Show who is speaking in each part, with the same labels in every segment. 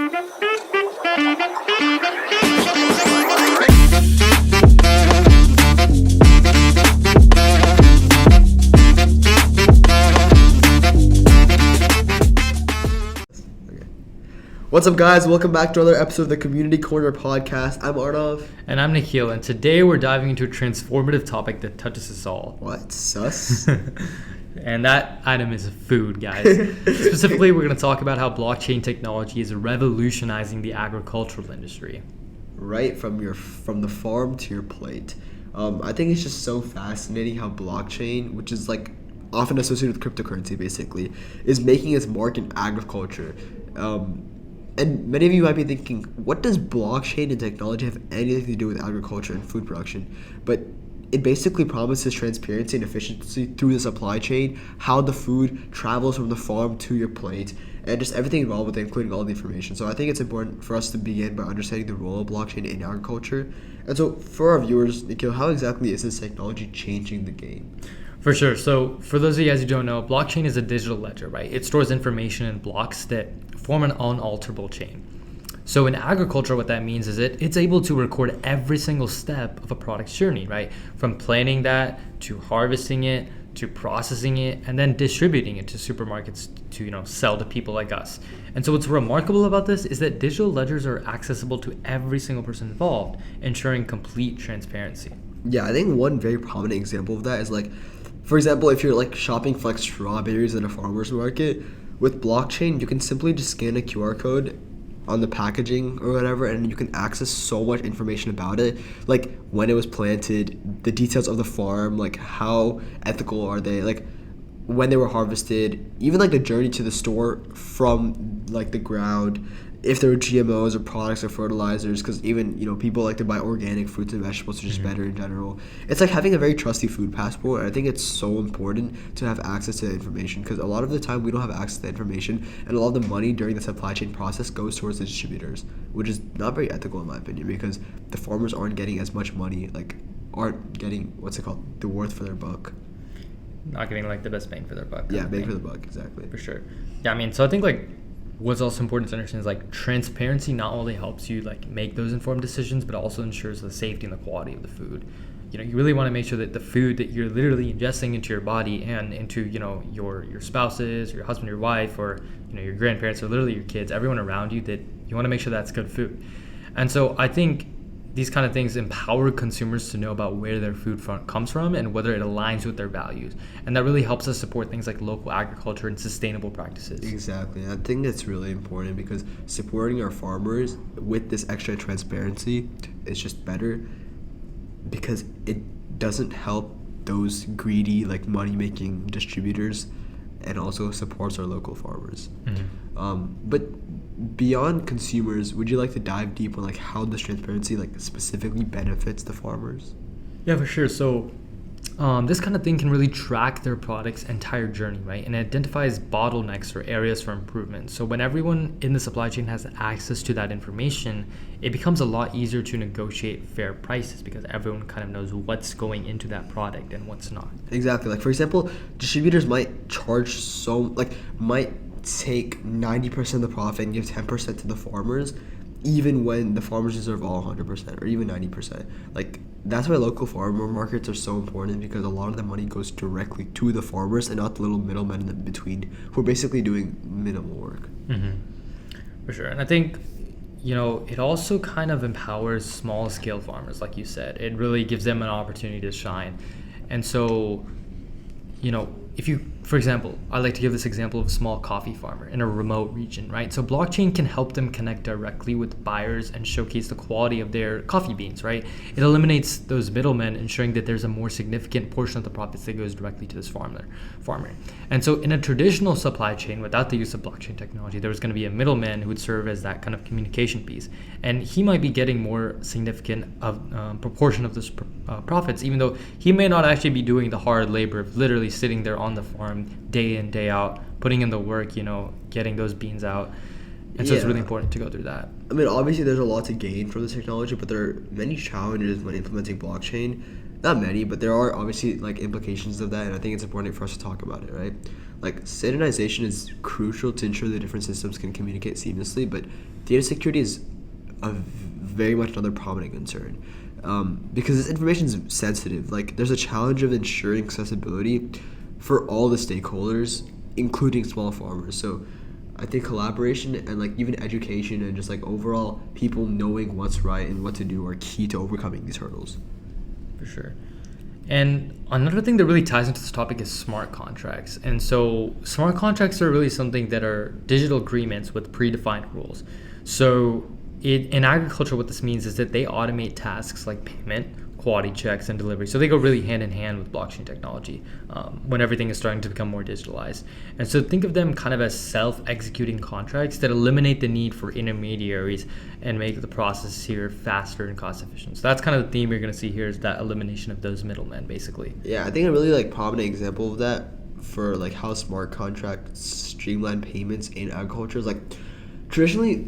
Speaker 1: What's up, guys? Welcome back to another episode of the Community Corner podcast. I'm Arnav.
Speaker 2: And I'm Nikhil, and today we're diving into a transformative topic that touches us all.
Speaker 1: What? Sus?
Speaker 2: And that item is food, guys. Specifically, we're going to talk about how blockchain technology is revolutionizing the agricultural industry.
Speaker 1: Right from the farm to your plate. I think it's just so fascinating how blockchain, which is like often associated with cryptocurrency basically, is making its mark in agriculture. And many of you might be thinking, what does blockchain and technology have anything to do with agriculture and food production? But it basically promises transparency and efficiency through the supply chain, how the food travels from the farm to your plate, and just everything involved with it, including all the information. So I think it's important for us to begin by understanding the role of blockchain in agriculture. And so for our viewers, Nikhil, how exactly is this technology changing the game?
Speaker 2: For sure. So for those of you guys who don't know, blockchain is a digital ledger, right? It stores information in blocks that form an unalterable chain. So in agriculture, what that means is it's able to record every single step of a product's journey, right? From planting that to harvesting it to processing it and then distributing it to supermarkets to sell to people like us. And so what's remarkable about this is that digital ledgers are accessible to every single person involved, ensuring complete transparency.
Speaker 1: Yeah, I think one very prominent example of that is for example, if you're shopping for strawberries at a farmer's market, with blockchain, you can simply just scan a QR code on the packaging or whatever, and you can access so much information about it, like when it was planted, the details of the farm, how ethical are they, when they were harvested, even the journey to the store from the ground, if there were GMOs or products or fertilizers, because even people like to buy organic fruits and vegetables, which is better in general. It's like having a very trusty food passport, and I think it's so important to have access to that information, because a lot of the time we don't have access to that information, and a lot of the money during the supply chain process goes towards the distributors, which is not very ethical in my opinion, because the farmers aren't getting as much money, aren't getting the worth for their buck.
Speaker 2: Not getting the best bang for their buck.
Speaker 1: Yeah, bang for the buck, exactly.
Speaker 2: For sure. Yeah, I mean, so I think what's also important to understand is transparency not only helps you make those informed decisions, but also ensures the safety and the quality of the food. You really want to make sure that the food that you're literally ingesting into your body and into your spouses, your husband, your wife, or your grandparents, or literally your kids, everyone around you, that you want to make sure that's good food. And so I think these kind of things empower consumers to know about where their food comes from and whether it aligns with their values. And that really helps us support things like local agriculture and sustainable practices.
Speaker 1: Exactly. I think that's really important, because supporting our farmers with this extra transparency is just better, because it doesn't help those greedy, money-making distributors, and also supports our local farmers.
Speaker 2: Mm-hmm.
Speaker 1: But beyond consumers, would you like to dive deep on how this transparency specifically benefits the farmers?
Speaker 2: Yeah, for sure. So this kind of thing can really track their product's entire journey, right? And identifies bottlenecks or areas for improvement. So when everyone in the supply chain has access to that information, it becomes a lot easier to negotiate fair prices, because everyone kind of knows what's going into that product and what's not.
Speaker 1: Exactly. For example, distributors might charge might take 90% of the profit and give 10% to the farmers, even when the farmers deserve all 100% or even 90%. That's why local farmer markets are so important, because a lot of the money goes directly to the farmers and not the little middlemen in between who are basically doing minimal work.
Speaker 2: Mm-hmm. For sure. And I think it also kind of empowers small scale farmers, like you said. It really gives them an opportunity to shine. And so if you, for example, I like to give this example of a small coffee farmer in a remote region, right? So blockchain can help them connect directly with buyers and showcase the quality of their coffee beans, right? It eliminates those middlemen, ensuring that there's a more significant portion of the profits that goes directly to this farmer. And so in a traditional supply chain, without the use of blockchain technology, there was going to be a middleman who would serve as that kind of communication piece. And he might be getting more significant proportion of this profits, even though he may not actually be doing the hard labor of literally sitting there on the farm day in, day out, putting in the work, getting those beans out. And so it's really important to go through that.
Speaker 1: I mean, obviously there's a lot to gain from this technology, but there are many challenges when implementing blockchain. Not many, but there are obviously implications of that, and I think it's important for us to talk about it, right? Like, standardization is crucial to ensure the different systems can communicate seamlessly, but data security is very much another prominent concern. Because this information is sensitive. Like, there's a challenge of ensuring accessibility for all the stakeholders, including small farmers. So I think collaboration and like even education and just like overall people knowing what's right and what to do are key to overcoming these hurdles.
Speaker 2: For sure. And another thing that really ties into this topic is smart contracts. And so smart contracts are really something that are digital agreements with predefined rules. So in agriculture, what this means is that they automate tasks like payment, quality checks, and delivery. So they go really hand in hand with blockchain technology when everything is starting to become more digitalized. And so think of them kind of as self-executing contracts that eliminate the need for intermediaries and make the process here faster and cost efficient. So that's kind of the theme you're going to see here, is that elimination of those middlemen, basically.
Speaker 1: Yeah, I think a really like prominent example of that for like how smart contracts streamline payments in agriculture is like traditionally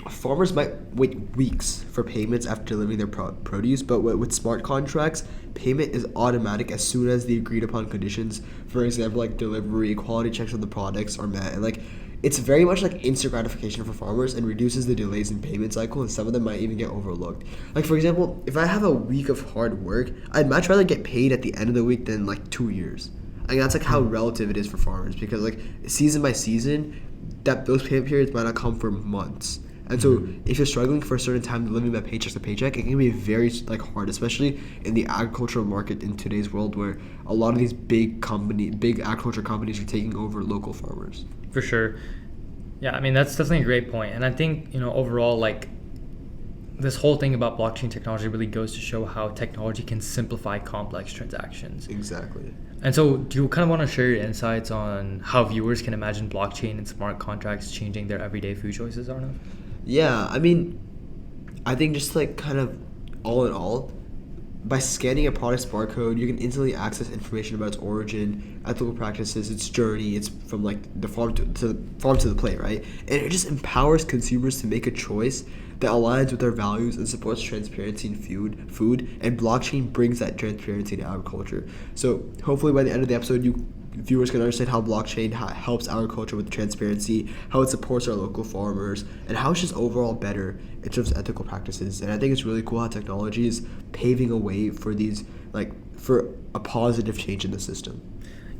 Speaker 1: farmers might wait weeks for payments after delivering their produce, but with smart contracts, payment is automatic as soon as the agreed upon conditions, for example, like delivery, quality checks on the products are met. And like, it's very much like instant gratification for farmers and reduces the delays in payment cycle, and some of them might even get overlooked. Like, for example, if I have a week of hard work, I'd much rather get paid at the end of the week than like 2 years. I mean, that's like how relative it is for farmers, because like season by season, that those payment periods might not come for months. And so if you're struggling for a certain time living by paycheck to paycheck, it can be very like hard, especially in the agricultural market in today's world, where a lot of these big agriculture companies are taking over local farmers.
Speaker 2: For sure. Yeah, I mean, that's definitely a great point. And I think, overall, like, this whole thing about blockchain technology really goes to show how technology can simplify complex transactions.
Speaker 1: Exactly.
Speaker 2: And so do you kind of want to share your insights on how viewers can imagine blockchain and smart contracts changing their everyday food choices, Arnav?
Speaker 1: Yeah, I mean, I think just like kind of all in all, by scanning a product's barcode, you can instantly access information about its origin, ethical practices, its journey, it's from like the farm to the plate, right? And it just empowers consumers to make a choice that aligns with their values and supports transparency in food, and blockchain brings that transparency to agriculture. So hopefully by the end of the episode, viewers can understand how blockchain helps agriculture with transparency, how it supports our local farmers, and how it's just overall better in terms of ethical practices. And I think it's really cool how technology is paving a way for these, like, for a positive change in the system.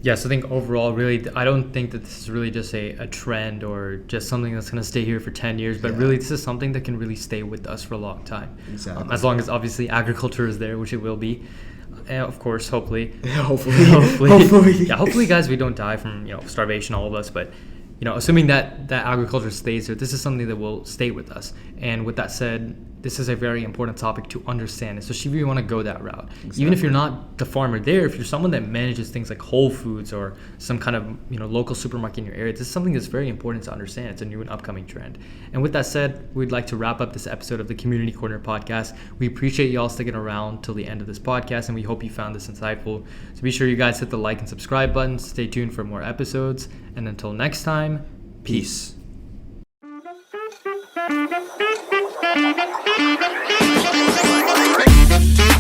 Speaker 2: Yes, I think overall, really, I don't think that this is really just a trend or just something that's going to stay here for 10 years, but really this is something that can really stay with us for a long time.
Speaker 1: Exactly.
Speaker 2: As long as obviously agriculture is there, which it will be. Of course, hopefully.
Speaker 1: Hopefully.
Speaker 2: Yeah, hopefully, guys, we don't die from starvation, all of us. But assuming that agriculture stays there, this is something that will stay with us. And with that said, this is a very important topic to understand, especially if you want to go that route. Exactly. Even if you're not the farmer there, if you're someone that manages things like Whole Foods or some kind of local supermarket in your area, this is something that's very important to understand. It's a new and upcoming trend. And with that said, we'd like to wrap up this episode of the Community Corner podcast. We appreciate y'all sticking around till the end of this podcast, and we hope you found this insightful. So be sure you guys hit the like and subscribe buttons. Stay tuned for more episodes. And until next time, peace.
Speaker 3: Thank you.